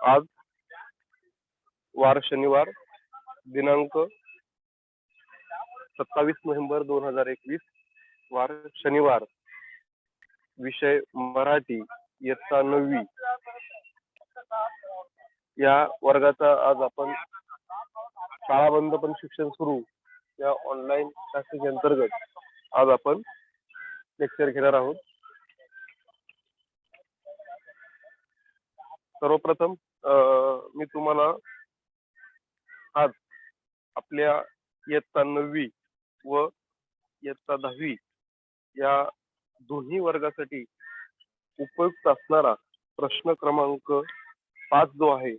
आज वार शनिवार दिनांक 27 नोव्हेंबर 2021 वार शनिवार. विषय मराठी इयत्ता 9वी. या वर्गाचा आज आपण शाळा बंद पण शिक्षण सुरू या ऑनलाईन क्लासेस अंतर्गत आज आपण लेक्चर घेणार आहोत. सर्वप्रथम मी तुम्हाला आज आपल्या इयत्ता 9वी व इयत्ता 10वी या दोन्ही वर्गासाठी उपयुक्त असणारा प्रश्न क्रमांक 5 जो आहे,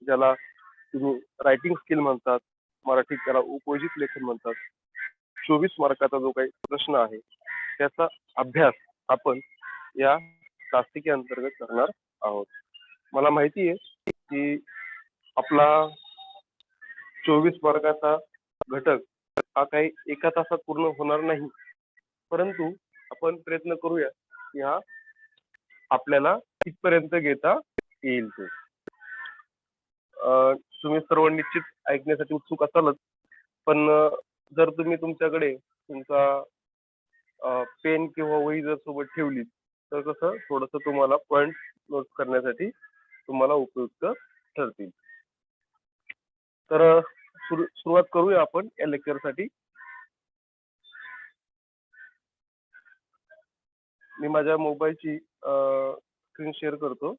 ज्याला तुम्ही रायटिंग स्किल म्हणतात, मराठीत त्याला उपयोजित लेखन म्हणतात, 24 मार्काचा जो काही प्रश्न आहे त्याचा अभ्यास आपण या तासिके अंतर्गत करणार आहोत. मला माहिती आहे की आपला 24 मार्काचा घटक हा काही एका तासात पूर्ण होणार नाही, परंतु आपण प्रयत्न करूया की हा आपल्याला कितपर्यंत घेता येईल ते. तुम्ही सर्व निश्चित ऐकण्यासाठी उत्सुक असालच, पण जर तुम्ही तुमच्याकडे तुमचा पेन किंवा वही जर सोबत ठेवली तर कसं थोडंसं तुम्हाला पॉइंट नोट करण्यासाठी तुम्हाला उपयुक्त ठरतील. तर सुरुवात करूया आपण या लेक्चरसाठी. मी माझ्या मोबाईलची स्क्रीन शेअर करतो.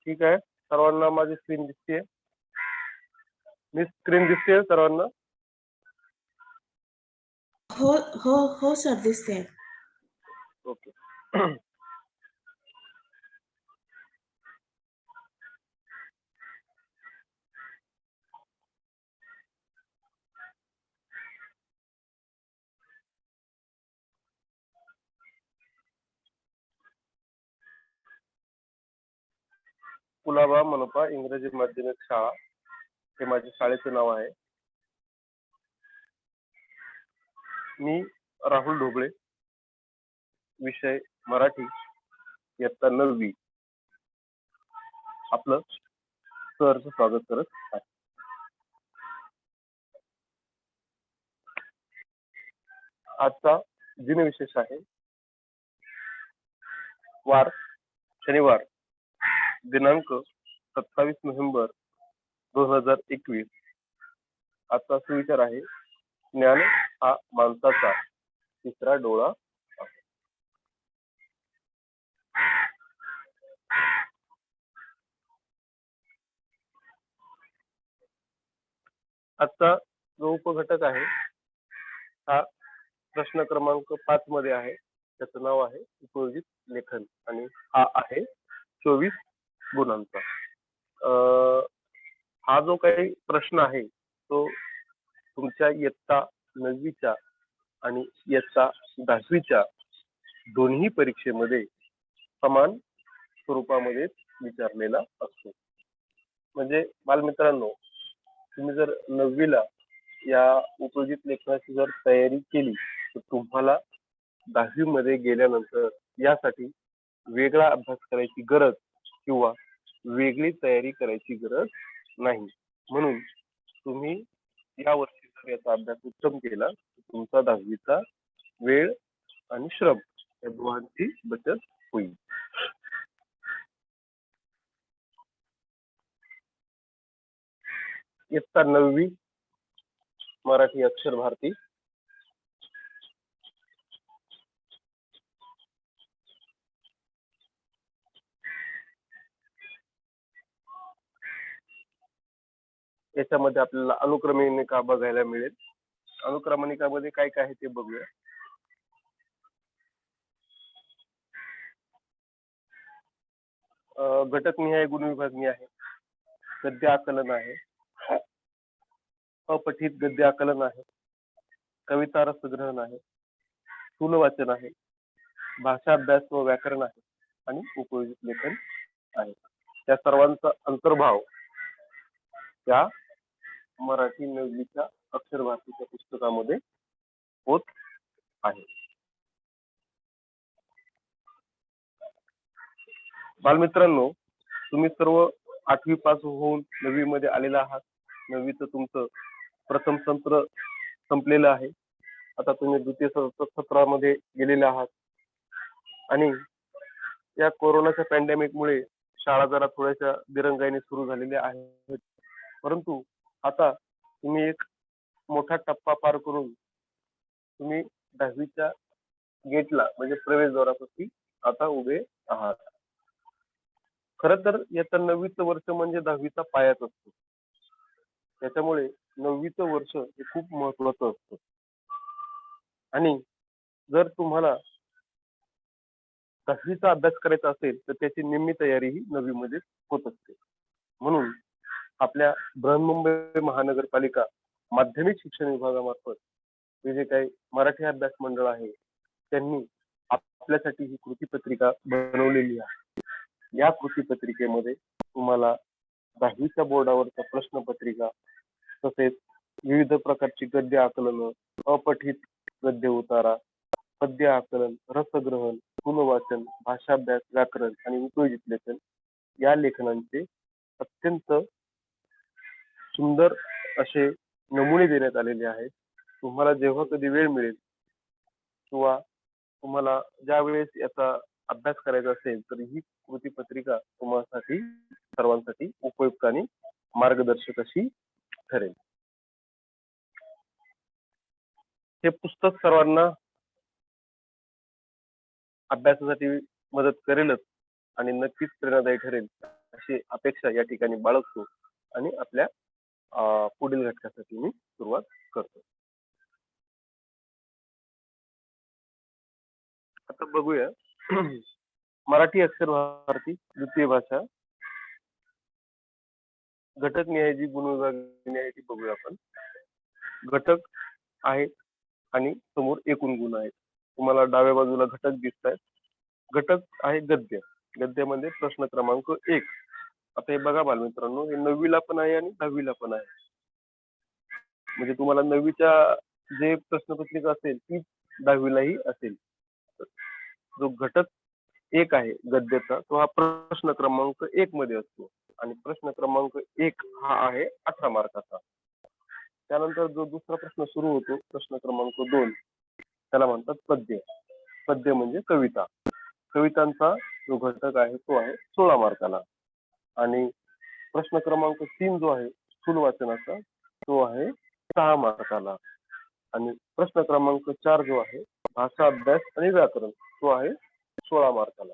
ठीक आहे, सर्वांना माझी स्क्रीन दिसते? मी स्क्रीन दिसते सर्वांना? हो हो हो सर, दिसते. ओके. कुलाबा मनपा इंग्रजी माध्यमिक शाळा हे माझ्या शाळेचे नाव आहे. मी राहुल ढोबळे, विषय मराठी इयत्ता 9वी, आपलं सहर्ष स्वागत करत आहे. आजचा दिनविशेष आहे वार शनिवार दिनांक 27 नोव्हेंबर 2021. आजचा सुविचार आहे, ज्ञान हा माणसाचा तिसरा डोळा आहे. आजचा जो उपघटक आहे हा प्रश्न क्रमांक 5 मध्ये आहे. त्याचं नाव आहे उपयोजित लेखन आणि हा आहे 24 गुणांचा. हा जो काही प्रश्न आहे तो तुमच्या इयत्ता 9वीच्या आणि इयत्ता 10वीच्या दोन्ही परीक्षेमध्ये समान स्वरूपामध्ये विचारलेला असतो. म्हणजे बालमित्रांनो, तुम्ही जर 9वीला या उपयोजित लेखनाची जर तयारी केली तर तुम्हाला 10वी गेल्यानंतर यासाठी वेगळा अभ्यास करायची गरज किंवा वेगळी तयारी करायची गरज नाही. म्हणून तुम्ही या वर्षी जर याचा अभ्यास उत्तम केला तर तुमचा 10वीचा वेळ आणि श्रम या दोघांची बचत होईल. इयत्ता 9वी मराठी अक्षर भारती. याच्यामध्ये आपल्याला अनुक्रमणिका बघायला मिळेल. अनुक्रमणिकामध्ये काय काय आहे ते बघूया. घटकनिहाय गुणविभागणी आहे, गद्य आकलन आहे, अपठित गद्य आकलन आहे, कविता रसग्रहण आहे, स्थूल वाचन आहे, भाषा अभ्यास व व्याकरण आहे आणि उपयोजित लेखन आहे. त्या सर्वांचा अंतर्भाव त्या मराठी नववीच्या अक्षर भारतीच्या पुस्तकामध्ये होत आहे. बालमित्रांनो, तुम्ही सर्व 8वी पास होऊन 9वी मध्ये आलेला आहात. 9वीचं तुमचं प्रथम सत्र संपलेलं आहे. आता तुम्ही द्वितीय सत्रामध्ये गेलेले आहात आणि या कोरोनाच्या पॅन्डेमिकमुळे शाळा जरा थोड्याशा दिरंगाईने सुरू झालेल्या आहेत. परंतु आता तुम्ही एक मोठा टप्पा पार करून तुम्ही 10वीच्या गेटला म्हणजे प्रवेशद्वारापाशी आता उभे आहात. खरं तर इयत्ता 9वीचं वर्ष म्हणजे 10वीचा पायाच असतो. त्याच्यामुळे 9वीचं वर्ष हे खूप महत्वाचं असतं आणि जर तुम्हाला 10वीचा अभ्यास करायचा असेल तर त्याची निम्मी तयारी ही 9वी मध्येच होत असते. म्हणून आपल्या बृहन्मुंबई महानगरपालिका माध्यमिक शिक्षण विभागामार्फत हे जे काही मराठी अभ्यास मंडळ आहे त्यांनी आपल्यासाठी ही कृतीपत्रिका बनवलेली आहे. या कृतीपत्रिकेमध्ये तुम्हाला 10वीच्या बोर्डावरच्या प्रश्नपत्रिका तसेच विविध प्रकारची गद्य आकलन, अपठित गद्य उतारा, पद्य आकलन, रसग्रहण, स्थूल वाचन, भाषाभ्यास, व्याकरण आणि उपयोजित लेखन या लेखनांचे अत्यंत सुंदर असे नमुने देण्यात आलेले आहेत. तुम्हाला जेव्हा कधी वेळ मिळेल किंवा तुम्हाला ज्या वेळेस याचा अभ्यास करायचा असेल तर ही कृतीपत्रिका तुम्हासाठी सर्वांसाठी उपयुक्त आणि मार्गदर्शक अशी ठरेल. हे पुस्तक सर्वांना अभ्यासासाठी मदत करेलच आणि नक्कीच प्रेरणादायी ठरेल अशी अपेक्षा या ठिकाणी बाळगतो आणि आपल्या पुढील घटकासाठी मी सुरुवात करतो. आता बघूया मराठी अक्षर भारती द्वितीय भाषा घटक निहाय गुणविभागणी आहे ती बघूया आपण. घटक आहेत आणि समोर एकूण गुण आहेत. तुम्हाला डाव्या बाजूला घटक दिसत आहेत. घटक आहे गद्य. गद्यामध्ये प्रश्न क्रमांक 1. आता हे बघा बालमित्रांनो, हे 9वीला पण आहे आणि 10वीला पण आहे. म्हणजे तुम्हाला 9वीच्या जे प्रश्नपत्रिका असेल ती 10वीलाही असेल. जो घटक 1 आहे गद्याचा तो हा प्रश्न क्रमांक 1 मध्ये असतो आणि प्रश्न क्रमांक 1 हा आहे 18 मार्काचा. त्यानंतर जो दुसरा प्रश्न सुरू होतो प्रश्न क्रमांक 2 त्याला म्हणतात पद्य. पद्य म्हणजे कविता. कवितांचा जो घटक आहे तो आहे 16 मार्काला आणि प्रश्न क्रमांक 3 जो आहे स्थूल वाचनाचा तो आहे 6 मार्काला आणि प्रश्न क्रमांक 4 जो आहे भाषा अभ्यास आणि व्याकरण तो आहे 16 मार्काला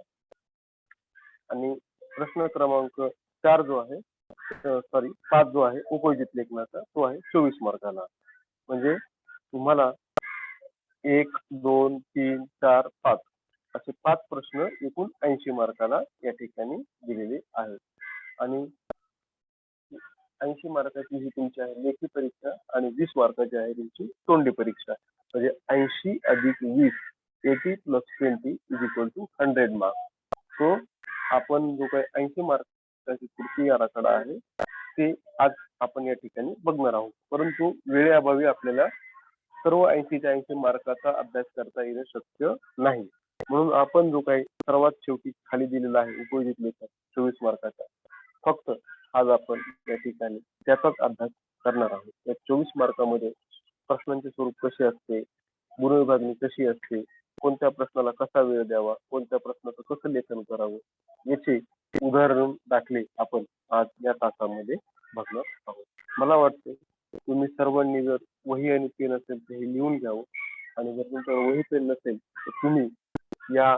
आणि प्रश्न क्रमांक 4 जो आहे 5 जो आहे उपयोजित लेखनाचा तो आहे 24 मार्काला. म्हणजे तुम्हाला 1, 2, 3, 4, 5 असे 5 प्रश्न एकूण 80 मार्काला या ठिकाणी दिलेले आहेत आणि 80 मार्काची ही तुमची आहे लेखी परीक्षा आणि 20 मार्काची आहे तुमची तोंडी परीक्षा. म्हणजे 80 अधिक 20 80 + 20 = 100 मार्क्स. तो आपण जो काही 80 मार्काची कृती आराखडा आहे ते आज आपण या ठिकाणी बघणार आहोत. परंतु वेळेअभावी आपल्याला सर्व 80च्या 80 मार्काचा अभ्यास करता येणं शक्य नाही. म्हणून आपण जो काही सर्वात शेवटी खाली दिलेला आहे उपयोजित लेखन 24 मार्काचा फक्त आज आपण या ठिकाणी त्याचाच अभ्यास करणार आहोत. या 24 मार्कामध्ये प्रश्नांचे स्वरूप कसे असते, गुणविभागणी कशी असते, कोणत्या प्रश्नाला कसा वेळ द्यावा, कोणत्या प्रश्नाचं कसं लेखन करावं याचे उदाहरण दाखले आपण आज या तासामध्ये बघणार आहोत. मला वाटते तुम्ही सर्वांनी जर वही आणि पेन असेल तर हे लिहून घ्यावं आणि जर तुमच्याकडे वही पेन नसेल तर तुम्ही या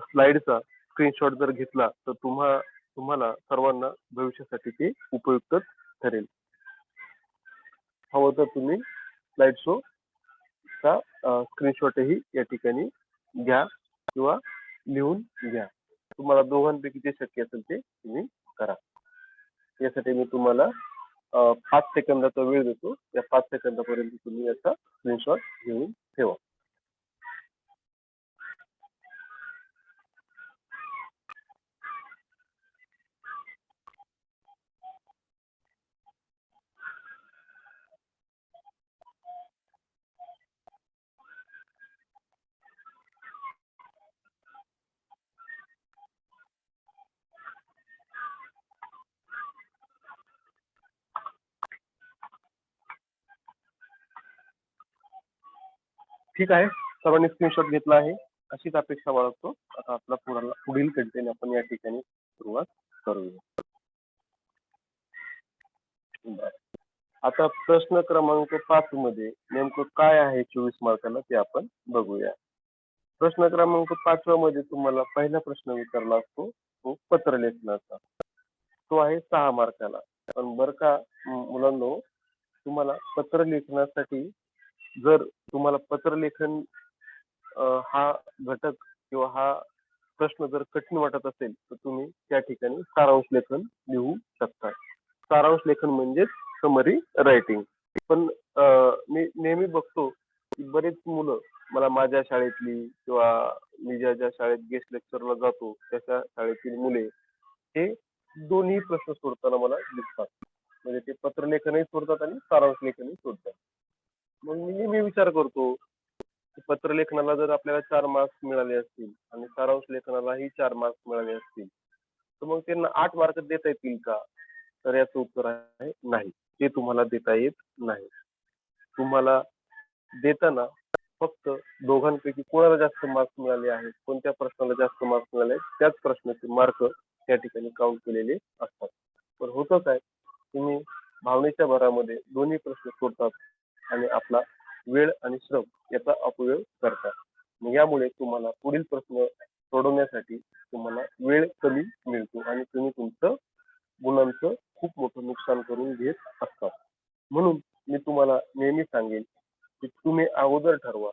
स्लाइडचा स्क्रीनशॉट जर घेतला तर तुम्हाला सर्वांना भविष्यासाठी ते उपयुक्त ठरेल. हवं तर तुम्ही स्लाइड शो चा स्क्रीनशॉटही या ठिकाणी घ्या किंवा लिहून घ्या. तुम्हाला दोघांपैकी जे शक्य असेल ते तुम्ही करा. यासाठी मी तुम्हाला 5 सेकंदाचा वेळ देतो. या 5 सेकंदापर्यंत तुम्ही याचा स्क्रीनशॉट घेऊन ठेवा. ठीक आहे, सर्वांनी स्क्रीनशॉट घेतला आहे. अशीच अपेक्षा बाळगतो. आता आपला पुढील कंटेंट आपण या ठिकाणी सुरुवात करूया. बरं. आता प्रश्न क्रमांक 5 मध्ये नेमकं काय आहे 24 मार्काला ते आपण बघूया. प्रश्न क्रमांक 5 मध्ये तुम्हाला पहिला प्रश्न विचारला असतो तो पत्रलेखनाचा. तो आहे 6 मार्काला. पण बरं का मुलांनो, तुम्हाला पत्रलेखनासाठी जर तुम्हाला पत्रलेखन हा घटक किंवा हा प्रश्न जर कठीण वाटत असेल तर तुम्ही त्या ठिकाणी सारांश लेखन लिहू शकता. सारांश लेखन म्हणजेच समरी रायटिंग. पण मी नेहमी बघतो की बरेच मुलं मला माझ्या शाळेतली किंवा मी ज्या ज्या शाळेत गेस्ट लेक्चरला जातो त्या शाळेतील मुले हे दोन्ही प्रश्न सोडताना मला दिसतात. म्हणजे ते पत्रलेखनही सोडतात आणि सारांश लेखनही सोडतात. मग मी नेहमी विचार करतो की पत्रलेखनाला जर आपल्याला 4 मार्क्स मिळाले असतील आणि सारांश लेखनालाही 4 मार्क्स मिळाले असतील तर मग त्यांना 8 मार्क देता येतील का? तर याचं उत्तर आहे नाही. ते तुम्हाला देता येत नाही. तुम्हाला देताना फक्त दोघांपैकी कोणाला जास्त मार्क्स मिळाले आहेत, कोणत्या प्रश्नाला जास्त मार्क्स मिळाले त्याच प्रश्नाचे मार्क त्या ठिकाणी काउंट केलेले असतात. पण होतं काय, तुम्ही भावनेच्या भरामध्ये दोन्ही प्रश्न सोडतात आणि आपला वेळ आणि श्रम याचा अपव्यय करतात. मग यामुळे तुम्हाला पुढील प्रश्न सोडवण्यासाठी तुम्हाला वेळ कमी मिळतो आणि तुम्ही तुमचं गुणांचं खूप मोठं नुकसान करून घेत असतात. म्हणून मी तुम्हाला नेहमी सांगेन की तुम्ही अगोदर ठरवा.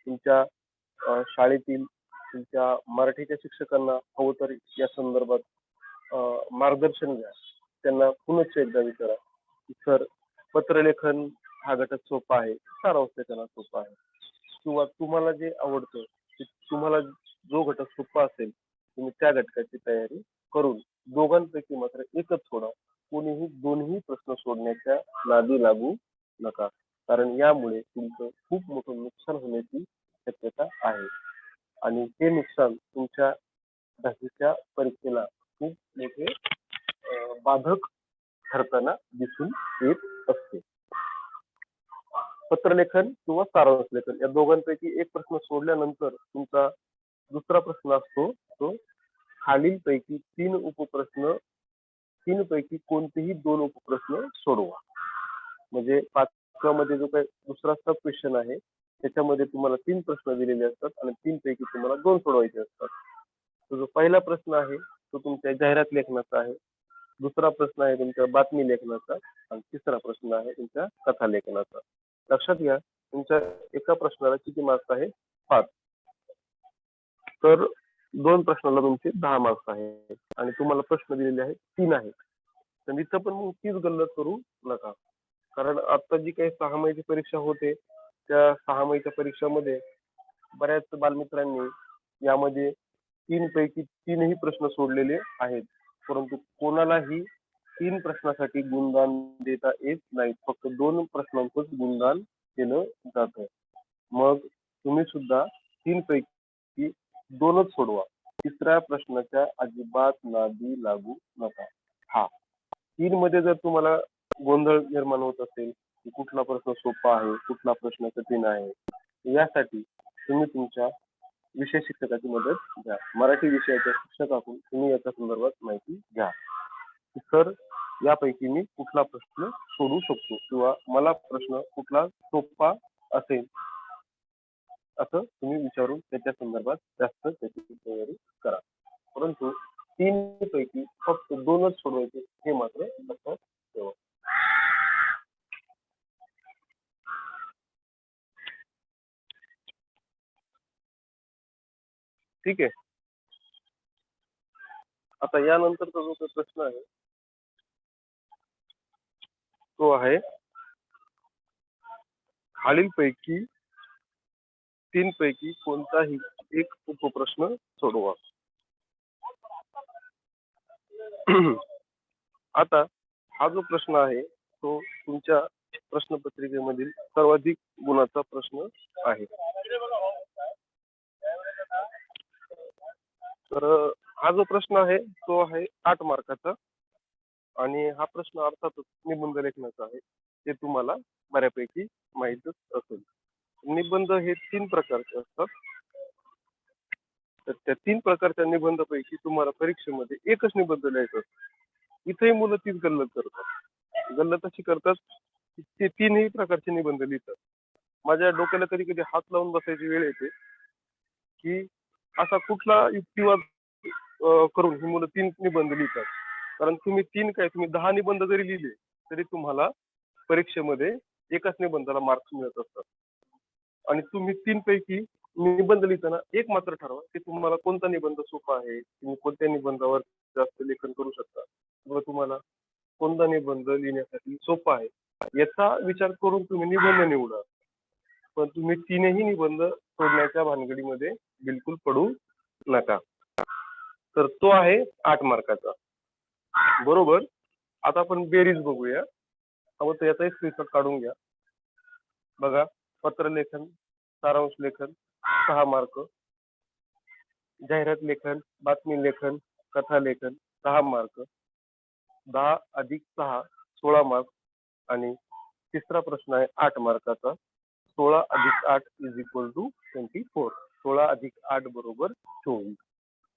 तुमच्या शाळेतील तुमच्या मराठीच्या शिक्षकांना हवं तर या संदर्भात मार्गदर्शन घ्या. त्यांना पुनश्च एकदा विचारा की सर पत्रलेखन हा घटक सोपा आहे, सारांश लेखन हा सोपा आहे. किंवा तुम्हाला जे आवडतं तुम्हाला जो घटक सोपा असेल तुम्ही त्या घटकाची तयारी करून दोघांपैकी मात्र एकच सोडा. कोणीही दोन्ही प्रश्न सोडण्याच्या नादी लागू नका. कारण यामुळे तुमचं खूप मोठं नुकसान होण्याची शक्यता आहे आणि हे नुकसान तुमच्या 10वीच्या परीक्षेला खूप मोठे बाधक ठरताना दिसून येत असते. पत्रलेखन किंवा सारांश लेखन या दोघांपैकी एक प्रश्न सोडल्यानंतर तुमचा दुसरा प्रश्न असतो तो खालीलपैकी 3 उपप्रश्न 3 पैकी कोणतेही 2 उपप्रश्न सोडवा. म्हणजे 5व्या मध्ये जो काही दुसरा सब क्वेश्चन आहे त्याच्यामध्ये तुम्हाला 3 प्रश्न दिलेले असतात आणि 3 पैकी तुम्हाला 2 सोडवायचे असतात. तो जो पहिला प्रश्न आहे तो तुमच्या जाहिरात लेखनाचा आहे. दुसरा प्रश्न आहे तुमच्या बातमी लेखनाचा आणि तिसरा प्रश्न आहे तुमच्या कथा लेखनाचा. लक्षात घ्या तुमच्या एका प्रश्नाला किती मार्क्स आहे? 5. तर 2 प्रश्नाला तुमचे 10 मार्क्स आहेत आणि तुम्हाला प्रश्न दिलेले आहेत 3 आहेत. तर इथं पण मग तीच गल्लत करू नका. कारण आता जी काही 6 महिन्याची परीक्षा होते त्या 6 महिन्याच्या परीक्षेमध्ये बऱ्याच बालमित्रांनी यामध्ये 3 पैकी 3ही प्रश्न सोडलेले आहेत. परंतु कोणालाही 3 प्रश्नासाठी गुणदान देता येत नाही. फक्त 2 प्रश्नांचंच गुणदान केलं जातं. मग तुम्ही सुद्धा 3 पैकी 2च सोडवा. तिसऱ्या प्रश्नाच्या अजिबात नादी लागू नका. हा 3 मध्ये जर तुम्हाला गोंधळ निर्माण होत असेल की कुठला प्रश्न सोपा आहे, कुठला प्रश्न कठीण आहे, यासाठी तुम्ही तुमच्या विषय शिक्षकाची मदत घ्या. मराठी विषयाच्या शिक्षकाकडून तुम्ही याच्या संदर्भात माहिती घ्या की सर यापैकी मी कुठला प्रश्न सोडवू शकतो किंवा मला प्रश्न कुठला सोपा असेल असं तुम्ही विचारून त्याच्या संदर्भात जास्त त्याची तयारी करा. परंतु 3 पैकी फक्त 2च सोडवायचे हे मात्र लक्षात ठेवा. ठीक आहे. आता यानंतरचा जो काही प्रश्न आहे तो आहे खालीलपैकी 3 पैकी कोणताही एक उपप्रश्न सोडवा. आता हा जो प्रश्न आहे तो तुमच्या प्रश्नपत्रिकेमधील सर्वाधिक गुणाचा प्रश्न आहे. तर हा जो प्रश्न आहे तो आहे 8 मार्काचा आणि हा प्रश्न अर्थातच निबंध लेखनाचा आहे. ते तुम्हाला बऱ्यापैकी माहीतच असेल. निबंध हे 3 प्रकारचे असतात. तर त्या 3 प्रकारच्या निबंधापैकी तुम्हाला परीक्षेमध्ये एकच निबंध लिहायचा असतो. इथेही मुलं तीच गल्लत करतात. गल्लत अशी करतात की ते 3ही प्रकारचे निबंध लिहितात. माझ्या डोक्याला कधी कधी हात लावून बसायची वेळ येते की असा कुठला युक्तिवाद करून ही मुलं 3 निबंध लिहितात. कारण तुम्ही 3 काय तुम्ही 10 निबंध जरी लिहिले तरी तुम्हाला परीक्षेमध्ये एकाच निबंधाला मार्क्स मिळत असतात. आणि तुम्ही 3 पैकी निबंध लिहिताना एक मात्र ठरवा की तुम्हाला कोणता निबंध सोपा आहे, तुम्ही कोणत्या निबंधावर जास्त लेखन करू शकता किंवा तुम्हाला कोणता निबंध लिहिण्यासाठी सोपा आहे याचा विचार करून तुम्ही निबंध निवडा. पण तुम्ही 3ही निबंध सोडण्याच्या भानगडीमध्ये बिलकुल पडू नका. तर तो आहे 8 मार्काचा. बरोबर. आता आपण बेरीज बघूया. हवं तर याचाही स्क्रीनशॉट काढून घ्या. बघा, पत्रलेखन, सारांश लेखन 6 मार्क, जाहिरात लेखन, बातमी लेखन, कथा लेखन 6 मार्क, 10 अधिक 6 16 मार्क आणि तिसरा प्रश्न आहे 8 मार्काचा 16 अधिक 8 इज इक्वल टू 24. 16 अधिक 8 बरोबर 24.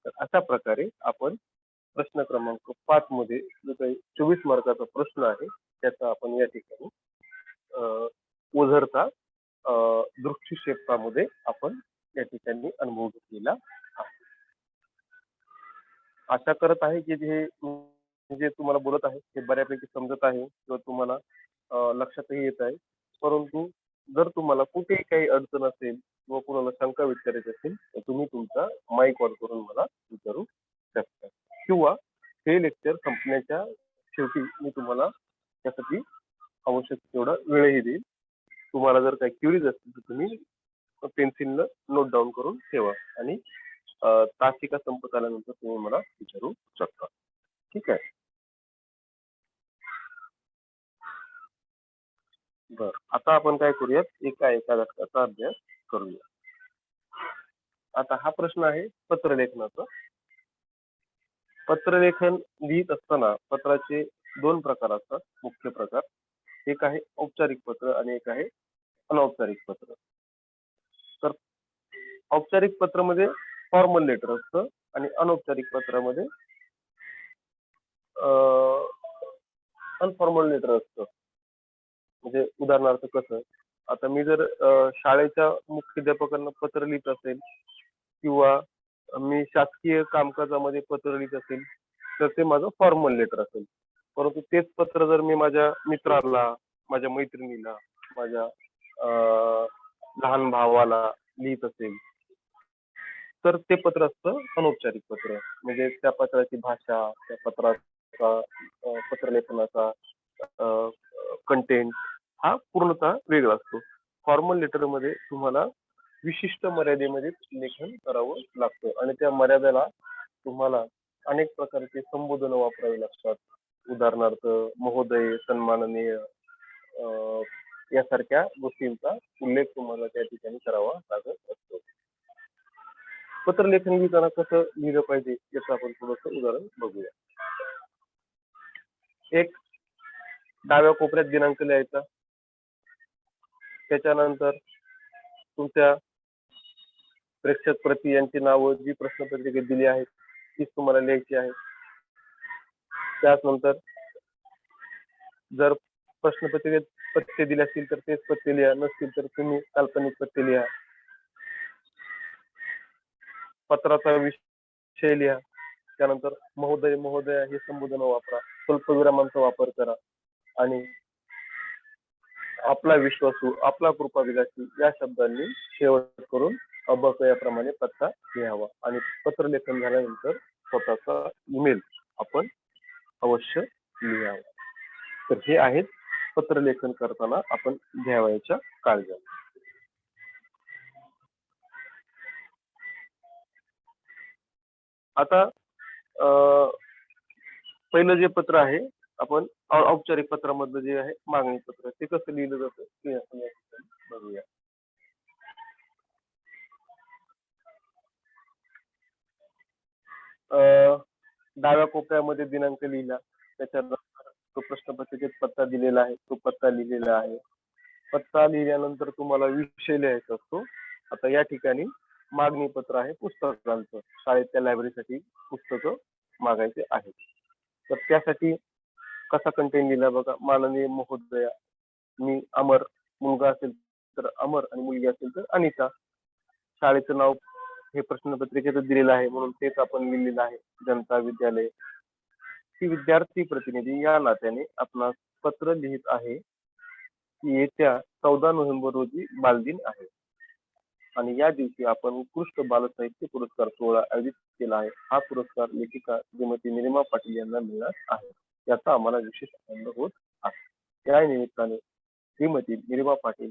तर अशा प्रकारे आपण प्रश्न क्रमांक 5 मध्ये जो काही 24 मार्काचा प्रश्न आहे त्याचा आपण या ठिकाणी ओझरता दृष्टिक्षेपामध्ये आपण या ठिकाणी अनुभव घेतलेला आहे. आशा करत आहे की जे तुम्हाला बोलत आहे ते बऱ्यापैकी समजत आहे किंवा तुम्हाला लक्षातही येत आहे. परंतु जर तुम्हाला कुठेही काही अडचण असेल किंवा कुणाला शंका विचारायची असेल तर तुम्ही तुमचा माईक ऑन करून मला विचारू शकता किंवा हे लेक्चर संपण्याच्या शेवटी मी तुम्हाला त्यासाठी आवश्यक तेवढा वेळही देईल. तुम्हाला जर काही क्युरीज असतील तर तुम्ही पेन्सिलनं नोट डाऊन करून ठेवा आणि तासिका संपत आल्यानंतर तुम्ही मला विचारू शकता. ठीक आहे. बर, आता आपण काय करूयात एका घटकाचा अभ्यास करूया. आता हा प्रश्न आहे पत्रलेखनाचा. पत्रलेखन लिहित असताना पत्राचे 2 प्रकार असतात, मुख्य प्रकार. एक आहे औपचारिक पत्र आणि एक आहे अनौपचारिक पत्र. तर औपचारिक पत्रामध्ये फॉर्मल लेटर असतं आणि अनौपचारिक पत्रामध्ये अनफॉर्मल लेटर असतं. म्हणजे उदाहरणार्थ कसं, आता मी जर शाळेच्या मुख्याध्यापकांना पत्र लिहित असेल किंवा मी शासकीय कामकाजामध्ये पत्र लिहित असेल तर ते माझं फॉर्मल लेटर असेल. परंतु तेच पत्र जर मी माझ्या मित्राला, माझ्या मैत्रिणीला, माझ्या लहान भावाला लिहित असेल तर ते पत्र असतं अनौपचारिक पत्र. म्हणजे त्या पत्राची भाषा, त्या पत्राचा पत्रलेखनाचा कंटेंट हा पूर्णतः वेगळा असतो. फॉर्मल लेटरमध्ये तुम्हाला विशिष्ट मर्यादेमध्ये लेखन करावं लागतं आणि त्या मर्यादेला तुम्हाला अनेक प्रकारचे संबोधन वापरावे लागतात. उदाहरणार्थ महोदय, सन्माननीय यासारख्या गोष्टींचा उल्लेख तुम्हाला त्या ठिकाणी करावा लागत असतो. पत्रलेखन लिहिताना कसं लिहिलं पाहिजे याचं आपण थोडंसं उदाहरण बघूया. एक, डाव्या कोपऱ्यात दिनांक लिहायचा. त्याच्यानंतर तुमच्या प्रेक्षक प्रति यांची नावं जी प्रश्नपत्रिकेत दिली आहेत तीच तुम्हाला लिहायची आहे. त्यानंतर जर प्रश्नपत्रिकेत पत्ते दिले असतील तर तेच पत्ते लिहा, नसतील तर तुम्ही काल्पनिक पत्ते लिहा. पत्राचा विषय लिहा. त्यानंतर महोदय, महोदया हे संबोधन वापरा. स्वल्पविरामांचा वापर करा आणि आपला विश्वासू, आपला कृपाविलासी या शब्दांनी शेवट करून अबक याप्रमाणे पत्ता लिहावा आणि पत्रलेखन झाल्यानंतर स्वतःचा ईमेल आपण अवश्य लिहावा. तर हे आहेत पत्रलेखन करताना आपण घ्यावयाच्या काळज्या. आता पहिलं जे पत्र आहे आपण औपचारिक पत्रामधलं जे आहे मागणी पत्र ते कसं लिहिलं जातं ते आपण या ठिकाणी बघूया. डाव्या कोपऱ्यामध्ये दिनांक लिहिला, त्याच्यानंतर तो प्रश्नपत्रिकेत पत्ता दिलेला आहे तो पत्ता लिहिलेला आहे. पत्ता लिहिल्यानंतर तुम्हाला विषय लिहायचा असतो. आता या ठिकाणी मागणी पत्र आहे पुस्तकांचं, शाळेच्या लायब्ररीसाठी पुस्तकं मागायचे आहेत. तर त्यासाठी कसा कंटेंट लिहिला बघा. माननीय महोदया, मी अमर, मुलगा असेल तर अमर आणि मुलगी असेल तर अनिता. शाळेचं नाव हे प्रश्नपत्रिकेत दिलेलं आहे म्हणून तेच आपण लिहिलेलं आहे, जनता विद्यालय. ती विद्यार्थी प्रतिनिधी या नात्याने आपणास पत्र लिहित आहे की येत्या 14 नोव्हेंबर रोजी बालदिन आहे आणि या दिवशी आपण उत्कृष्ट बालसाहित्य पुरस्कार सोहळा आयोजित केला आहे. हा पुरस्कार लेखिका श्रीमती निलिमा पाटील यांना मिळणार आहे. याचा आम्हाला विशेष आनंद होत आहे. या निमित्ताने श्रीमती निलिमा पाटील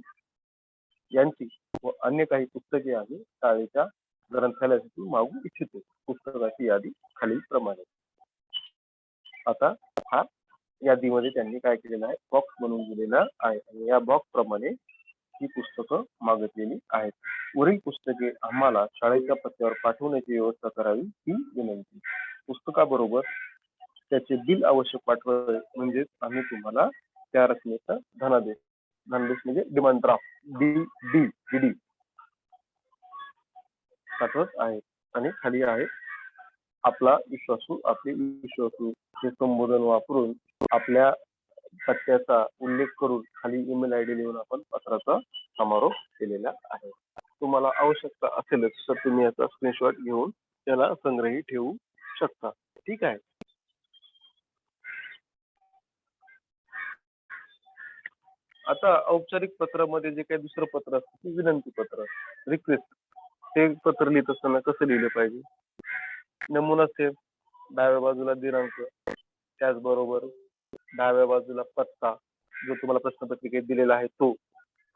यांची व अन्य काही पुस्तके आम्ही शाळेच्या ग्रंथालयासाठी मागू इच्छितो. पुस्तकाची यादी खालीलप्रमाणे. आता हा यादीमध्ये त्यांनी काय केलेलं आहे, बॉक्स बनवून दिलेला आहे आणि या बॉक्स प्रमाणे ही पुस्तकं मागितलेली आहेत. वरील पुस्तके आम्हाला शाळेच्या पत्त्यावर पाठवण्याची व्यवस्था करावी ही विनंती. पुस्तकाबरोबर त्याचे बिल आवश्यक पाठवावे म्हणजेच आम्ही तुम्हाला त्या रकमेचा धनादेश म्हणजे डिमांड ड्राफ्ट डी पाठवत आहे. आणि खाली आहे आपला विश्वासू, आपले विश्वासू हे संबोधन वापरून आपल्या पत्त्याचा उल्लेख करून खाली ईमेल आयडी लिहून आपण पत्राचा समारोप केलेला आहे. तुम्हाला आवश्यकता असेलच तर तुम्ही याचा स्क्रीनशॉट घेऊन त्याला संग्रही ठेवू शकता. ठीक आहे. आता औपचारिक पत्रामध्ये जे काही दुसरं पत्र असतं ते विनंती पत्र, रिक्वेस्ट. ते पत्र लिहित असताना कसं लिहिलं पाहिजे. नमुना सेव, डाव्या बाजूला दिनांक, त्याचबरोबर डाव्या बाजूला पत्ता जो तुम्हाला प्रश्नपत्रिकेत दिलेला आहे तो.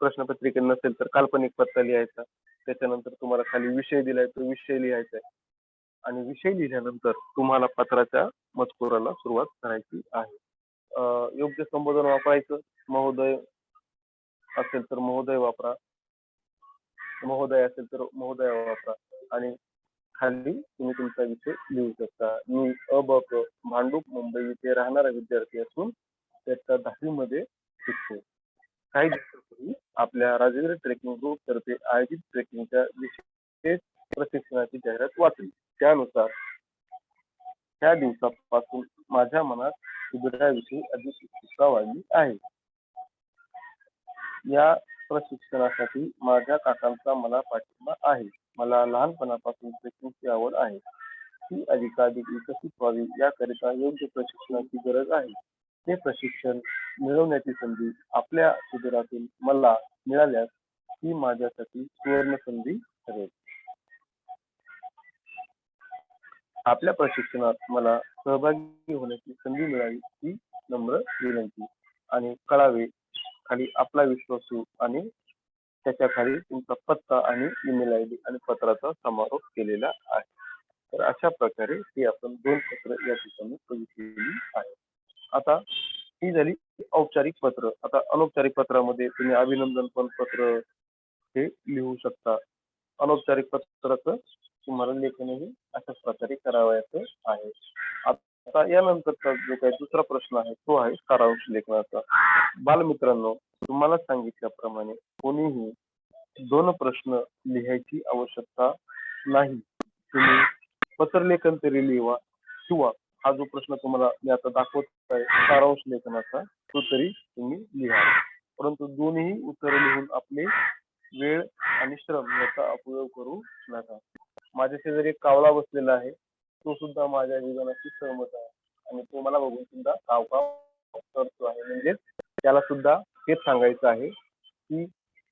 प्रश्नपत्रिकेत नसेल तर काल्पनिक पत्ता लिहायचा. त्याच्यानंतर तुम्हाला खाली विषय दिलाय तो विषय लिहायचा आहे आणि विषय लिहिल्यानंतर तुम्हाला पत्राच्या मजकुराला सुरुवात करायची आहे. योग्य संबोधन वापरायचं. महोदय असेल तर महोदय वापरा, महोदय असेल तर महोदय वापरा आणि खाली तुम्ही तुमचा विषय लिहू शकता. मी अ.ब.क. भांडूप मुंबई येथे राहणारा विद्यार्थी असून त्याच्या 10वी मध्ये शिकतो. काही दिवसापूर्वी आपल्या राजवीर ट्रेकिंग ग्रुप तर्फे आयोजित ट्रेकिंगच्या विशेष प्रशिक्षणाची जाहिरात वाचली. त्यानुसार त्या दिवसापासून माझ्या मनात शिबिराविषयी अधिक उत्सुकता वाढली आहे. या प्रशिक्षणासाठी माझ्या काकांचा मला पाठिंबा आहे. मला लहानपणापासून ट्रेकिंगची आवड आहे. ती अधिकाधिक विकसित व्हावी याकरिता योग्य प्रशिक्षणाची गरज आहे. हे प्रशिक्षण मिळवण्याची संधी आपल्या शिबिरातून मला मिळाल्यास ती माझ्यासाठी सुवर्ण संधी ठरेल. आपल्या प्रशिक्षणात मला सहभागी होण्याची संधी मिळावी ही नम्र विनंती. आणि कळावे खाली आपला विश्वासू आणि त्याच्या खाली तुमचा पत्ता आणि ईमेल आयडी आणि पत्राचा समारोप केलेला आहे. तर अशा प्रकारे ही आपण 2 पत्र या ठिकाणी बघितलेली आहे. आता ही झाली औपचारिक पत्र. आता अनौपचारिक पत्रामध्ये तुम्ही अभिनंदन पत्र हे लिहू शकता. अनौपचारिक पत्राचं तुम्हाला लेखनही अशाच प्रकारे करावयाचं आहे. आता यानंतरचा जो काही दुसरा प्रश्न आहे तो आहे सारांश लेखनाचा. बालमित्रांनो, तुम्हाला सांगितल्याप्रमाणे कोणीही 2 प्रश्न लिहायची आवश्यकता नाही. तुम्ही पत्रलेखन तरी लिहा किंवा हा जो प्रश्न तुम्हाला मी आता दाखवत आहे सारांश लेखनाचा तो तरी तुम्ही लिहा. परंतु दोन्ही उत्तर लिहून आपले वेळ आणि श्रम याचा अपव्यय करू नका. माझ्या शेजारी एक कावळा बसलेला आहे. तो सुद्धा माझ्या विधानाशी सहमत आहे आणि तो मला बघून सुद्धा कावकाव करतो आहे. म्हणजे त्याला सुद्धा हेच सांगायचं आहे की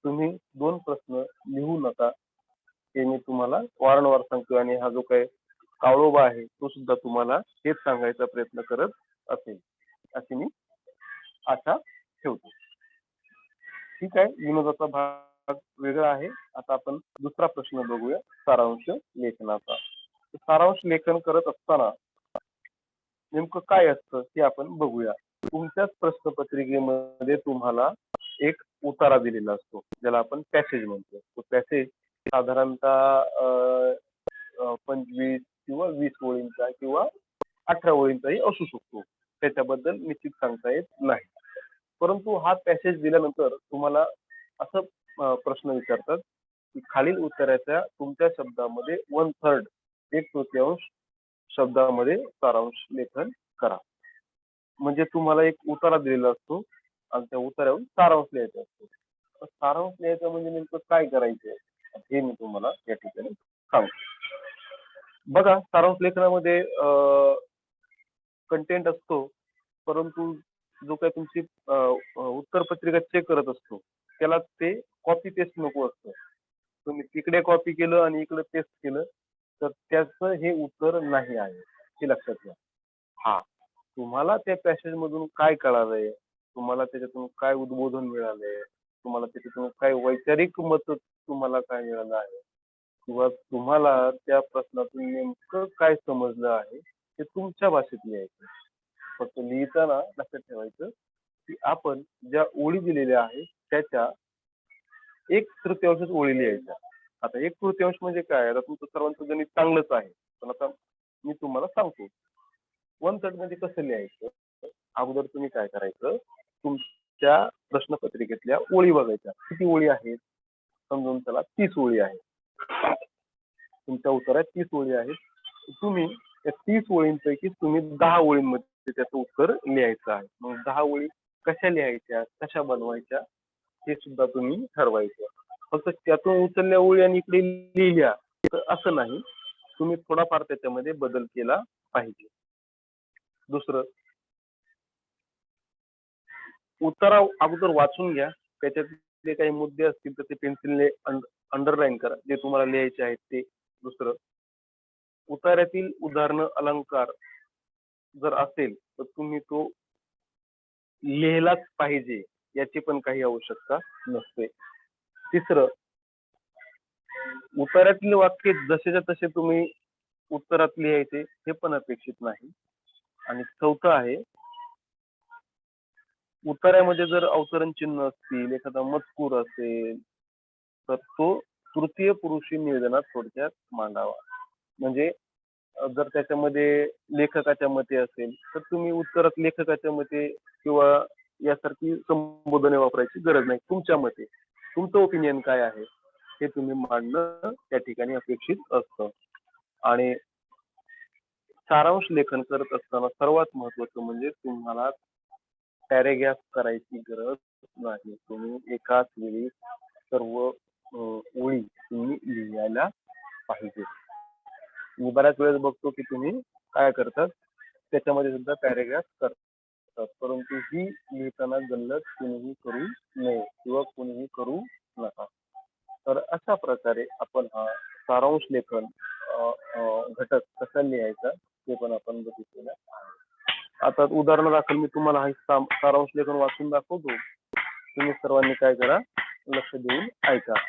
तुम्ही 2 प्रश्न लिहू नका. ते तुम्हाला वारंवार सांगतो आणि हा जो काही काळोबा आहे तो सुद्धा तुम्हाला हेच सांगायचा प्रयत्न करत असेल अशी मी आशा ठेवतो. ठीक आहे, विनोदाचा भाग वेगळा आहे. आता आपण दुसरा प्रश्न बघूया सारांश लेखनाचा. सारांश लेखन करत असताना नेमकं काय असतं ते आपण बघूया. तुमच्याच प्रश्नपत्रिकेमध्ये तुम्हाला एक उतारा दिलेला असतो ज्याला आपण पॅसेज म्हणतो. तो पॅसेज साधारणतः 25 किंवा 20 ओळींचा किंवा 18 ओळींचाही असू शकतो. त्याच्याबद्दल निश्चित सांगता येत नाही. परंतु हा पॅसेज दिल्यानंतर तुम्हाला असं प्रश्न विचारतात की खालील उत्तराच्या तुमच्या शब्दामध्ये 1/3 1/3 शब्दामध्ये सारांश लेखन करा. म्हणजे तुम्हाला एक उतारा दिलेला असतो आणि त्या उतार्यावरून सारांश लिहायचा असतो. तर सारांश लिहायचं म्हणजे नेमकं काय करायचंय हे मी तुम्हाला या ठिकाणी सांगतो. बघा, सारांश लेखनामध्ये कंटेंट असतो, परंतु जो काही तुमची उत्तरपत्रिका चेक करत असतो त्याला ते कॉपी पेस्ट नको असतं. तुम्ही तिकडे कॉपी केलं आणि इकडे पेस्ट केलं तर त्याचं हे उत्तर नाही आहे, हे लक्षात घ्या. हा, तुम्हाला त्या पॅसेज मधून काय कळालंय, तुम्हाला त्याच्यातून काय उद्बोधन मिळालंय, तुम्हाला त्याच्यातून काय वैचारिक मत तुम्हाला काय मिळालं आहे किंवा तुम्हाला त्या प्रश्नातून नेमकं काय समजलं आहे ते तुमच्या भाषेत लिहायचं. फक्त लिहिताना लक्षात ठेवायचं की आपण ज्या ओळी दिलेल्या आहेत त्याच्या 1/3 ओळी लिहायच्या. आता 1/3 म्हणजे काय, आता तुमचं सर्वांचं गणित चांगलंच आहे, पण आता मी तुम्हाला सांगतो 1/3 म्हणजे कसं लिहायचं. अगोदर तुम्ही काय करायचं, तुमच्या प्रश्नपत्रिकेतल्या ओळी बघायच्या. किती ओळी आहेत, समजून चला 30 ओळी आहेत. तुमच्या उत्तरात 30 ओळी आहेत. तुम्ही त्या 30 ओळींपैकी तुम्ही 10 ओळींमध्ये त्याचं उत्तर लिहायचं आहे. मग 10 ओळी कशा लिहायच्या, कशा बनवायच्या हे सुद्धा तुम्ही ठरवायचं. फक्त त्यातून उचलल्या ओळी आणि इकडे लिहिल्या तर असं नाही, तुम्ही थोडाफार त्याच्यामध्ये बदल केला पाहिजे. दुसरं, उतारा अगोदर वाचून घ्या. त्याच्यातले काही मुद्दे असतील तर ते पेन्सिलने अंडरलाईन करा जे तुम्हाला लिहायचे आहेत ते. दुसरं, उतार्यातील उदाहरणं अलंकार जर असेल तर तुम्ही तो लिहिलाच पाहिजे याची पण काही आवश्यकता नसते. तिसरं, उतार्यातील वाक्य जसेच्या तसे तुम्ही उत्तरात लिहायचे हे पण अपेक्षित नाही. आणि चौथं आहे, उतार्यामध्ये जर अवतरण चिन्ह असतील, एखादा मजकूर असेल तर तो तृतीय पुरुषी निवेदनात थोडक्यात मांडावा. म्हणजे जर त्याच्यामध्ये लेखकाच्या मते असेल तर तुम्ही उत्तरात लेखकाच्या मते किंवा यासारखी संबोधने वापरायची गरज नाही. तुमच्या मते तुमचं ओपिनियन काय आहे हे तुम्ही मांडणं त्या ठिकाणी अपेक्षित असतं. आणि सारांश लेखन करत असताना सर्वात महत्वाचं म्हणजे तुम्हाला पॅरेग्राफ करायची गरज नाही. तुम्ही एकाच वेळी सर्व ओळी तुम्ही लिहायला पाहिजे. मी बऱ्याच वेळेस बघतो की तुम्ही काय करतात, त्याच्यामध्ये सुद्धा पॅरेग्राफ करतात, परंतु ही लिहिताना गल्लत कुणीही करू नये किंवा कुणीही करू नका. तर अशा प्रकारे आपण हा सारांश लेखन घटक कसा लिहायचा ते पण आपण बघितलेलं आहे. आता उदाहरणादाखल मी तुम्हाला हा सारांश लेखन वाचून दाखवतो. तुम्ही सर्वांनी काय करा, लक्ष देऊन ऐका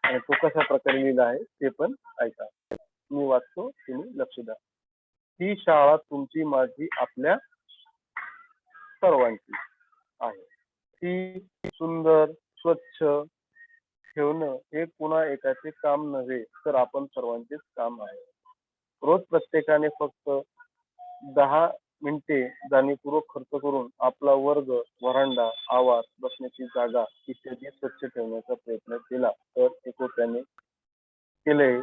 आणि तो कशा प्रकारे लिहिला आहे ते पण ऐका. मी वाचतो, तुम्ही लक्ष द्या. ही शाळा तुमची, माझी, आपल्या सर्वांची आहे. ती सुंदर स्वच्छ ठेवणं हे कुणा एकाचे काम नव्हे तर आपण सर्वांचेच काम आहे. रोज प्रत्येकाने फक्त 10 मिनिटे जाणीवपूर्वक खर्च करून आपला वर्ग, व्हरांडा, आवास, बसण्याची जागा इत्यादी स्वच्छ ठेवण्याचा प्रयत्न केला तर एकोप्याने केले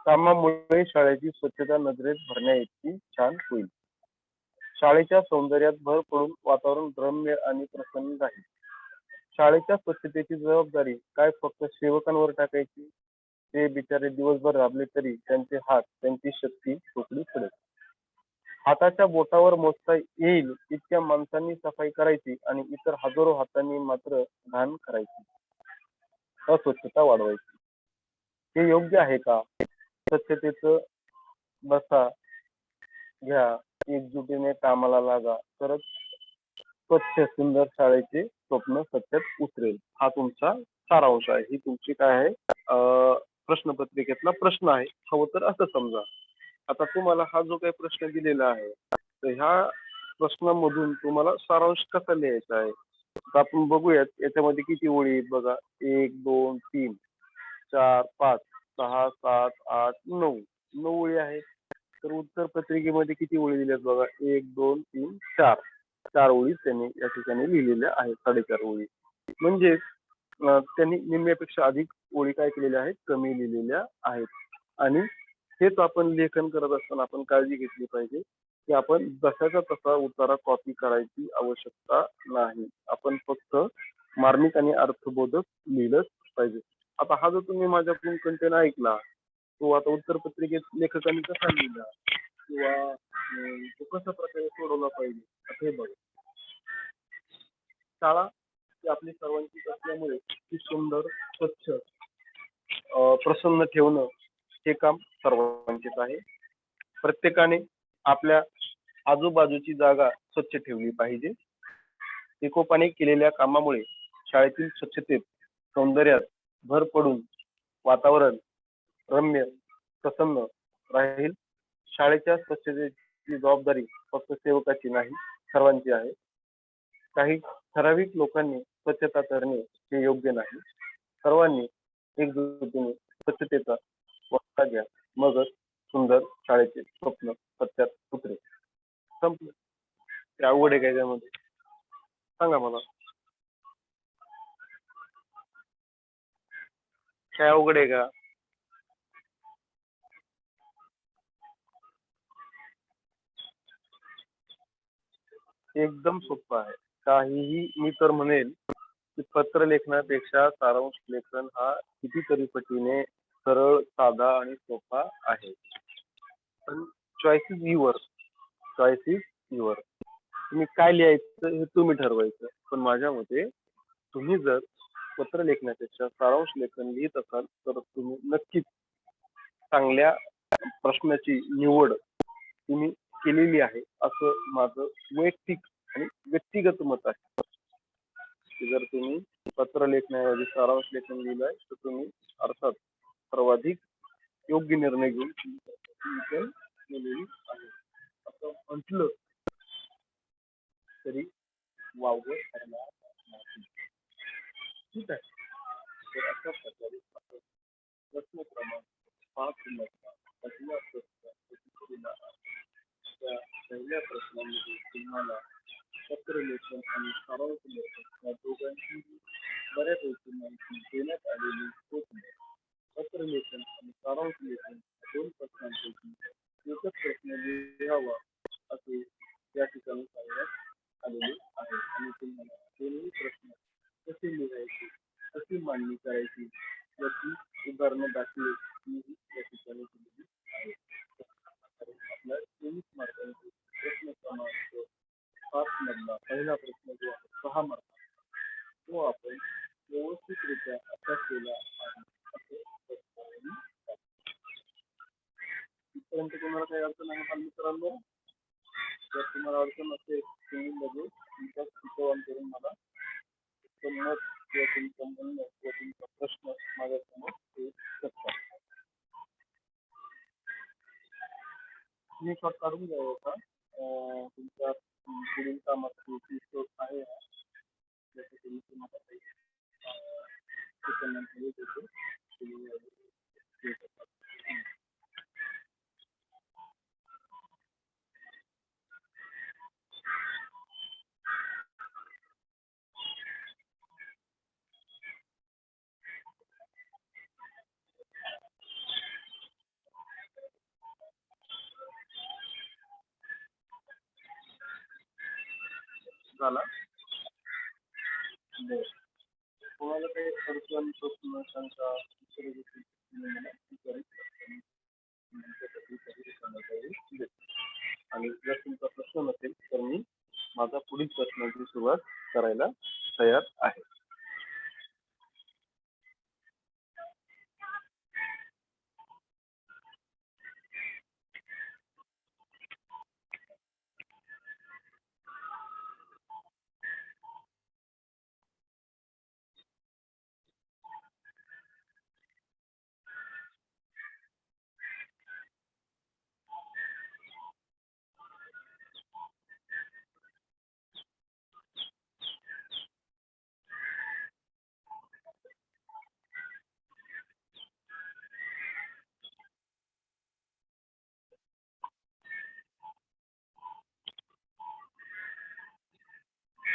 कामामुळे शाळेची स्वच्छता नजरेत भरण्याइतकी छान होईल. शाळेच्या सौंदर्यात भर पडून वातावरण रम्य आणि प्रसन्न राहील. शाळेच्या स्वच्छतेची जबाबदारी काय फक्त सेवकांवर टाकायची? ते बिचारे दिवसभर राबले तरी त्यांचे हात, त्यांची शक्ती ठोकली पडेल. हाताच्या बोटावर मोजता येईल इतक्या माणसांनी सफाई करायची आणि इतर हजारो हातांनी मात्र घाण करायची, अस्वच्छता वाढवायची. हे योग्य आहे का? स्वच्छतेचं बसा, घ्या, एकजुटीने कामाला लागा, तरच स्वच्छ सुंदर शाळेचे स्वप्न सत्यात उतरेल. हा तुमचा सारांश आहे. ही तुमची काय आहे, प्रश्नपत्रिकेतला प्रश्न आहे. हवं तर असं समजा. आता तुम्हाला हा जो काही प्रश्न दिलेला आहे, तर ह्या प्रश्नामधून तुम्हाला सारांश कसा लिहायचा आहे? आता आपण बघूयात याच्यामध्ये किती ओळी आहेत बघा. 1, 2, 3, 4, 5, 6, 7, 8, 9. 9 ओळी आहेत. तर उत्तर पत्रिकेमध्ये किती ओळी दिल्यात बघा. 1, 2, 3, 4. 4 ओळी त्यांनी या ठिकाणी लिहिलेल्या आहेत. 4.5 ओळी. म्हणजे त्यांनी निम्म्यापेक्षा अधिक ओळी काय केलेल्या आहेत, कमी लिहिलेल्या आहेत. आणि हेच आपण लेखन करत असताना आपण काळजी घेतली पाहिजे की आपण जसाचा तसा उतारा कॉपी करायची आवश्यकता नाही. आपण फक्त मार्मिक आणि अर्थबोधक लिहिलंच पाहिजे. आता हा जो तुम्ही माझ्याकडून कंटेंट ऐकला, तो आता उत्तरपत्रिकेत लेखकांनी कसा लिहिला किंवा तो कशा प्रकारे सोडवला पाहिजे, आता हे बघा. शाळा ही आपली सर्वांचीच असल्यामुळे ती सुंदर, स्वच्छ, प्रसन्न ठेवणं हे काम सर्वांचेच आहे. प्रत्येकाने आपल्या आजूबाजूची जागा स्वच्छ ठेवली पाहिजे. एकोपाने केलेल्या कामामुळे शाळेतील स्वच्छतेत, सौंदर्यात भर पडून वातावरण रम्य, प्रसन्न राहील. शाळेच्या स्वच्छतेची जबाबदारी फक्त सेवकाची नाही, सर्वांची आहे. काही ठराविक लोकांनी स्वच्छता करणे हे योग्य नाही. सर्वांनी एकजुटीने स्वच्छतेचा वक्ता घ्या, मगच सुंदर शाळेचे स्वप्न सत्यात उतरेल. संपलं. ते अवघड आहे काय त्यामध्ये? सांगा मला. काय अवघड आहे का? एकदम सोपं आहे. काहीही मी तर म्हणेल की पत्र लेखनापेक्षा सारांश लेखन हा कितीतरी पटीने सरळ, साधा आणि सोपा आहे. पण choice is your. Choice is your. तुम्ही काय लिहायचं हे तुम्ही ठरवायचं. पण माझ्या मते तुम्ही जर पत्र लेखनापेक्षा सारांश लेखन लिहित असाल तर तुम्ही नक्कीच चांगल्या प्रश्नाची निवड तुम्ही केलेली आहे, असं माझं वैयक्तिक आणि व्यक्तिगत मत आहे. की जर तुम्ही पत्र लेखण्याऐवजी सारांश लेखन लिहिलंय तर तुम्ही अर्थात सर्वाधिक योग्य निर्णय घेऊन लेखन केलेली आहे. असं म्हटलं तरी वावगं ठरणार नाही. ठीक आहे. तर अशा प्रकारे आपण प्रश्न क्रमांक 5 मधला पहिला प्रश्न दिला आहे. त्या पहिल्या प्रश्नामध्ये तुम्हाला पत्र लेखन आणि सारांश लेखन या दोघांची बऱ्यापैकी माहिती देण्यात आलेली होती. पत्र लेखन आणि सारांश लेखन दोन प्रश्नांपैकी एकच प्रश्न लिहावा असे या ठिकाणी सांगण्यात आलेले आहे. आणि तुम्हाला दोन्ही प्रश्न कसे लिहायचे, कशी मांडणी करायची याची उदाहरणं दाखले ही या ठिकाणी दिलेली आहेत. आपल्या 23 मार्कांचे प्रश्न क्रमांक 5 मधला पहिला प्रश्न जो आहे 6 मार्कांचा, तो आपण व्यवस्थितरित्या अभ्यास केला आहे असं इथपर्यंत तुम्हाला काही अडचण आहे का मित्रांनो? जर तुम्हाला अडचण असेल तुम्ही लगेच तुमचा सुचवण करून मला मत किंवा तुमचं म्हणणं किंवा तुमचा प्रश्न माझ्यासमोर ठेवू शकता. स्क्रीनशॉट काढून घ्यावं का तुमच्या पुढील कामासाठी स्रोत आहे जसं तुम्ही तुम्हाला काही सूचनांमध्ये देतो झाला. कोणाला काही अडचण प्रश्न शंका इतर गोष्टी मला विचारायची आणि जर तुमचा प्रश्न नसेल तर मी माझा पुढील प्रश्नाची सुरुवात करायला तयार आहे.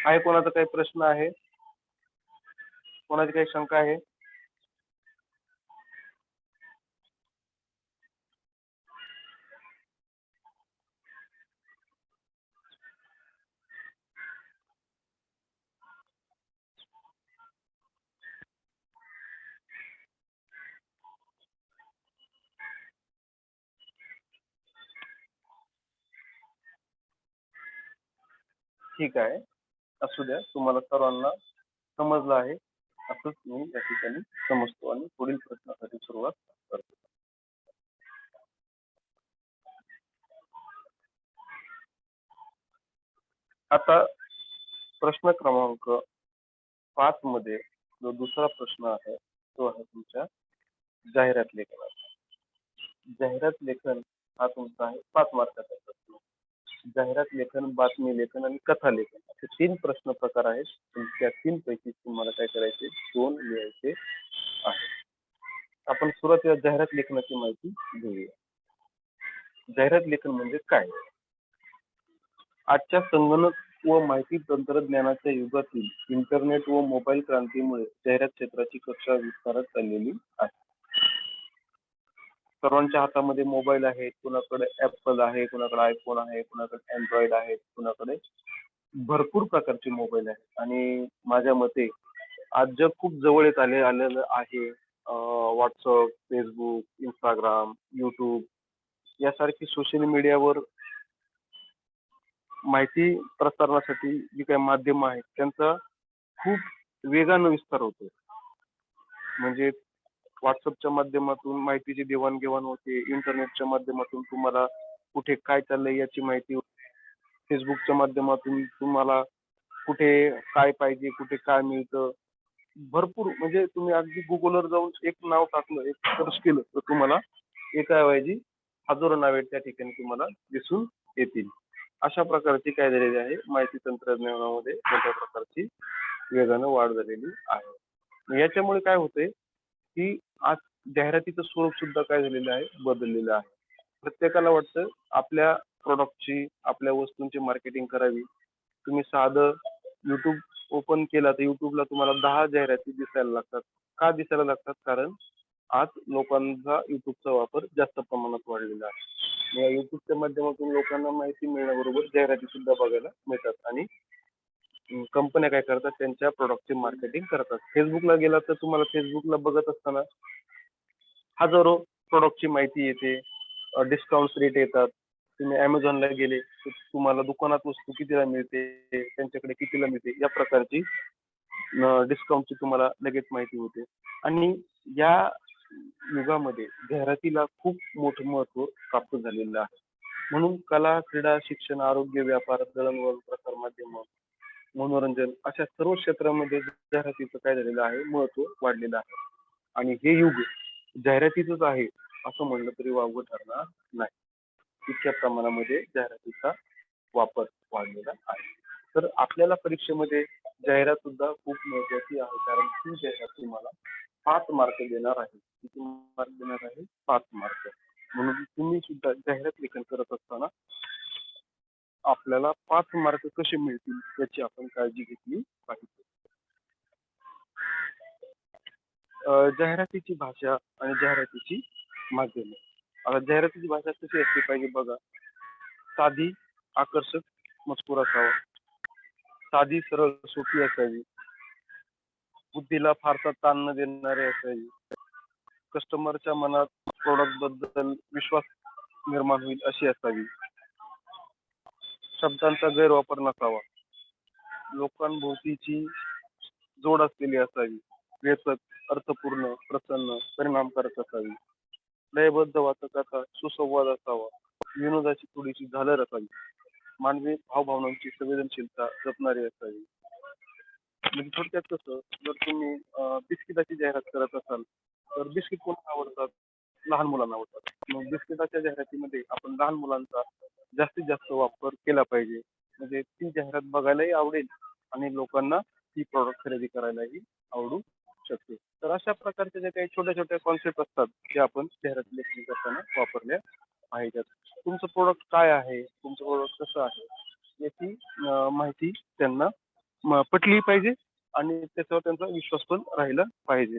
आहे कोणाचा काही प्रश्न आहे? कोणाची काही शंका आहे? ठीक आहे, असू द्या. तुम्हाला सर्वांना समजलं आहे असंच मी या ठिकाणी समजतो आणि पुढील प्रश्नासाठी सुरुवात करतो. आता प्रश्न क्रमांक 5 मध्ये जो दुसरा प्रश्न आहे तो आहे तुमच्या जाहिरात लेखनाचा. जाहिरात लेखन हा तुमचा आहे 5 मार्काचा प्रश्न. जाहिरात लेखन, बातमी लेखन आणि कथा लेखन असे 3 प्रश्न प्रकार आहेत. त्या 3 पैकी तुम्हाला काय करायचे 2 लिहायचे आहे. आपण सुरुवातीला जाहिरात लेखनाची माहिती घेऊया. जाहिरात लेखन म्हणजे काय? आजच्या संगणक व माहिती तंत्रज्ञानाच्या युगातील इंटरनेट व मोबाईल क्रांतीमुळे जाहिरात क्षेत्राची कक्षा विस्तारत चाललेली आहे. सर्वांच्या हातामध्ये मोबाईल आहे, कुणाकडे ऍपल आहे, कुणाकडे आयफोन आहे, कुणाकडे अँड्रॉइड आहे, कुणाकडे भरपूर प्रकारचे मोबाईल आहेत आणि माझ्या मते आज जग खूप जवळ येत आलेलं आहे. व्हॉट्सअप, फेसबुक, इंस्टाग्राम, युट्यूब यासारखी सोशल मीडियावर माहिती प्रसारणासाठी जी काही माध्यम आहेत त्यांचा खूप वेगानं विस्तार होतो. म्हणजे व्हॉट्सअपच्या माध्यमातून माहितीची देवाणघेवाण होते, इंटरनेटच्या माध्यमातून तुम्हाला कुठे काय चाललंय याची माहिती होते. फेसबुकच्या माध्यमातून तुम्हाला कुठे काय पाहिजे, कुठे काय मिळतं, भरपूर म्हणजे तुम्ही अगदी गुगलवर जाऊन एक नाव टाकलं, एक सर्च केलं तर तुम्हाला एकाऐवजी हजारो नावे त्या ठिकाणी तुम्हाला दिसून येतील. अशा प्रकारची काय झालेली आहे माहिती तंत्रज्ञानामध्ये मोठ्या प्रकारची वेगानं वाढ झालेली आहे. याच्यामुळे काय होतंय की आज जाहिरातीचं स्वरूप सुद्धा काय झालेलं आहे बदललेलं आहे. प्रत्येकाला वाटतं आपल्या प्रॉडक्टची, आपल्या वस्तूंची मार्केटिंग करावी. तुम्ही साधं YouTube ओपन केला तर YouTubeला तुम्हाला 10 जाहिराती दिसायला लागतात. का दिसायला लागतात? कारण आज लोकांचा YouTubeचा वापर जास्त प्रमाणात वाढलेला आहे. या YouTubeच्या माध्यमातून लोकांना माहिती मिळण्याबरोबर जाहिराती सुद्धा बघायला मिळतात आणि कंपन्या काय करतात त्यांच्या प्रॉडक्टची मार्केटिंग करतात. Facebookला गेला तर तुम्हाला Facebookला बघत असताना हजारो प्रॉडक्टची माहिती येते, डिस्काउंट रेट येतात. तुम्ही Amazonला गेले तर तुम्हाला दुकानात वस्तू कितीला मिळते, त्यांच्याकडे कितीला मिळते या प्रकारची डिस्काउंटची तुम्हाला लगेच माहिती होते. आणि या युगामध्ये जाहिरातीला खूप मोठं महत्त्व प्राप्त झालेलं आहे. म्हणून कला, क्रीडा, शिक्षण, आरोग्य, व्यापार, दळणवळण, प्रसार माध्यम, मनोरंजन अशा सर्व क्षेत्रामध्ये जाहिरातीचं काय झालेलं आहे महत्त्व वाढलेलं आहे. आणि हे युग जाहिरातीचंच आहे असं म्हणलं तरी वावगं ठरणार नाही. इतक्या प्रमाणामध्ये जाहिरातीचा वापर वाढलेला आहे. तर आपल्याला परीक्षेमध्ये जाहिरात सुद्धा खूप महत्वाची आहे कारण ती जाहिरात तुम्हाला 5 मार्क देणार आहे. किती मार्क देणार आहे? 5 मार्क. म्हणून तुम्ही सुद्धा जाहिरात लेखन करत असताना आपल्याला 5 मार्क कसे मिळतील याची आपण काळजी घेतली पाहिजे. जाहिरातीची भाषा आणि जाहिरातीची माध्यमे. आता जाहिरातीची भाषा कशी असली पाहिजे बघा. साधी, आकर्षक मजकूर असावा. साधी, सरळ, सोपी असावी. बुद्धीला फारसा ताण न देणारी असावी. कस्टमरच्या मनात प्रॉडक्ट बद्दल विश्वास निर्माण होईल अशी असावी. शब्दांचा गैरवापर नसावा. लोकांभोवतीची जोड असलेली असावी. वेचक, अर्थपूर्ण, प्रसन्न, परिणामकारक असावी. लयबद्ध वाचकाचा सुसंवाद असावा. विनोदाची थोडीशी झालर असावी. मानवी भावभावनांची संवेदनशीलता जपणारी असावी. म्हणजे थोडक्यात कसं जर तुम्ही बिस्किटाची जाहिरात करत असाल तर बिस्किट कोणाला आवडतात? लहान मुलांना आवडतात. मग बिस्किटाच्या जाहिरातीमध्ये आपण लहान मुलांचा जास्तीत जास्त वापर केला पाहिजे. म्हणजे ती जाहिरात बघायलाही आवडेल आणि लोकांना ती प्रॉडक्ट खरेदी करायलाही आवडू शकते. तर अशा प्रकारच्या ज्या काही छोट्या छोट्या कॉन्सेप्ट असतात ते आपण जाहिरात लेखन करताना वापरल्या पाहिजेत. तुमचं प्रोडक्ट काय आहे? तुमचं प्रोडक्ट कसं आहे? याची माहिती त्यांना पटली पाहिजे आणि त्याच्यावर त्यांचा विश्वास पण राहिला पाहिजे.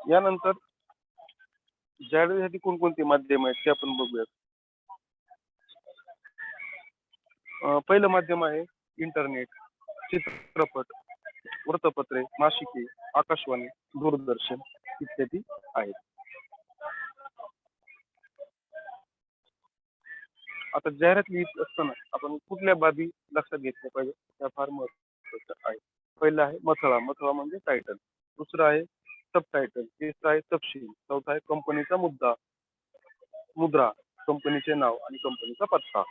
यानंतर जाहिरातीसाठी कोणकोणती माध्यम आहेत ते आपण बघूयात. पहिलं माध्यम आहे इंटरनेट, चित्रपट, वृत्तपत्रे, मासिके, आकाशवाणी, दूरदर्शन इत्यादी आहेत. आता जाहिरात लिहित असताना आपण कुठल्या बाबी लक्षात घेतल्या पाहिजे त्या फार महत्वाच्या आहेत. पहिलं आहे मथळा, मथळा म्हणजे टायटल. दुसरं आहे सब टायटल, तिसरं आहे तपशील, चौथा आहे कंपनीचा मुद्दा, मुद्रा, कंपनीचे नाव आणि कंपनीचा पत्ता.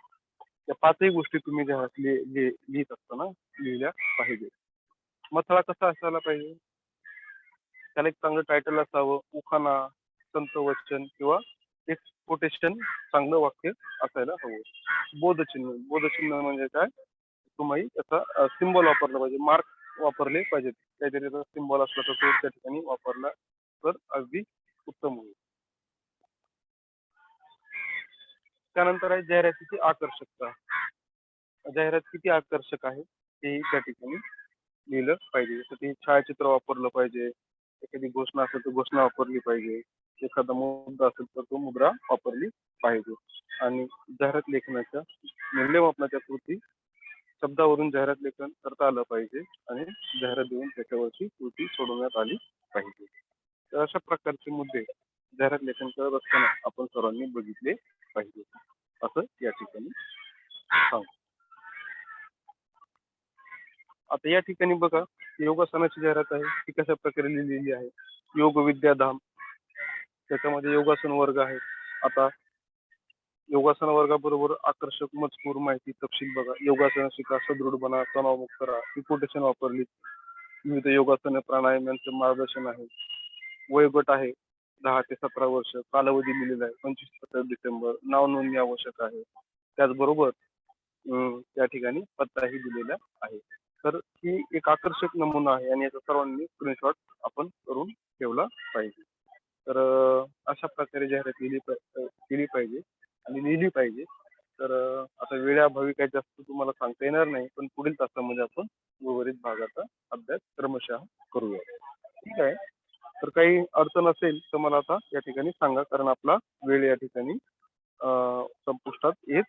या पाचही गोष्टी तुम्ही जाहिरात लिहित असताना लिहिल्या पाहिजे. मथळा कसा असायला पाहिजे? त्याला एक चांगलं टायटल असावं, उखाणा, संतवचन किंवा एक कोटेशन, चांगलं वाक्य असायला हवं. बोधचिन्ह, बोधचिन्ह म्हणजे काय? तुम्ही त्याचा सिम्बॉल वापरला पाहिजे, मार्क वापरले पाहिजेत. काहीतरी त्याचा सिम्बॉल असला तर तो त्या ठिकाणी वापरला तर अगदी उत्तम होईल. त्यानंतर आहे जाहिरातीची आकर्षकता. जाहिरात किती आकर्षक आहे ते त्या ठिकाणी लिहिलं पाहिजे. जसं की छायाचित्र वापरलं पाहिजे, एखादी घोषणा असेल तर घोषणा वापरली पाहिजे, एखादा मुद्दा असेल तर तो मुद्रा वापरली पाहिजे. आणि जाहिरात लेखनाच्या मूल्यमापनाच्या कृती, शब्दावरून जाहिरात लेखन करता आलं पाहिजे आणि जाहिरात देऊन त्याच्यावरची कृती सोडवण्यात आली पाहिजे. तर अशा प्रकारचे मुद्दे जाहिरात लेखन करत असताना आपण सर्वांनी बघितले पाहिजे असं या ठिकाणी सांगतो. आता या ठिकाणी बघा, योगासनाची जाहिरात आहे ती कशा प्रकारे लिहिलेली आहे. योग विद्याधाम, त्याच्यामध्ये योगासन वर्ग आहे. आता योगासन वर्गाबरोबर आकर्षक मजकूर, माहिती, तपशील बघा. योगासन शिका, सदृढ बना, तणावमुक्त करा ही कोटेशन वापरली. विविध योगासन प्राणायाम यांचं मार्गदर्शन आहे. वयोगट आहे 10 ते 17 वर्ष. कालावधी लिहिलेला आहे 25-27 डिसेंबर. नाव नोंदणी आवश्यक आहे. त्याचबरोबर त्या ठिकाणी पत्ताही दिलेला आहे. तर ही एक आकर्षक नमुना आहे आणि याचा सर्वांनी स्क्रीनशॉट आपण करून ठेवला पाहिजे. तर अशा प्रकारे जाहिरात केली पाहिजे आणि लिहिली पाहिजे. तर आता वेळेअभावी काही जास्त तुम्हाला सांगता येणार नाही, पण पुढील तासामध्ये आपण उर्वरित भागाचा अभ्यास क्रमशः करूया. ठीक आहे. तर काही अडचण असेल तर मला आता या ठिकाणी सांगा, कारण आपला वेळ या ठिकाणी संपुष्टात येत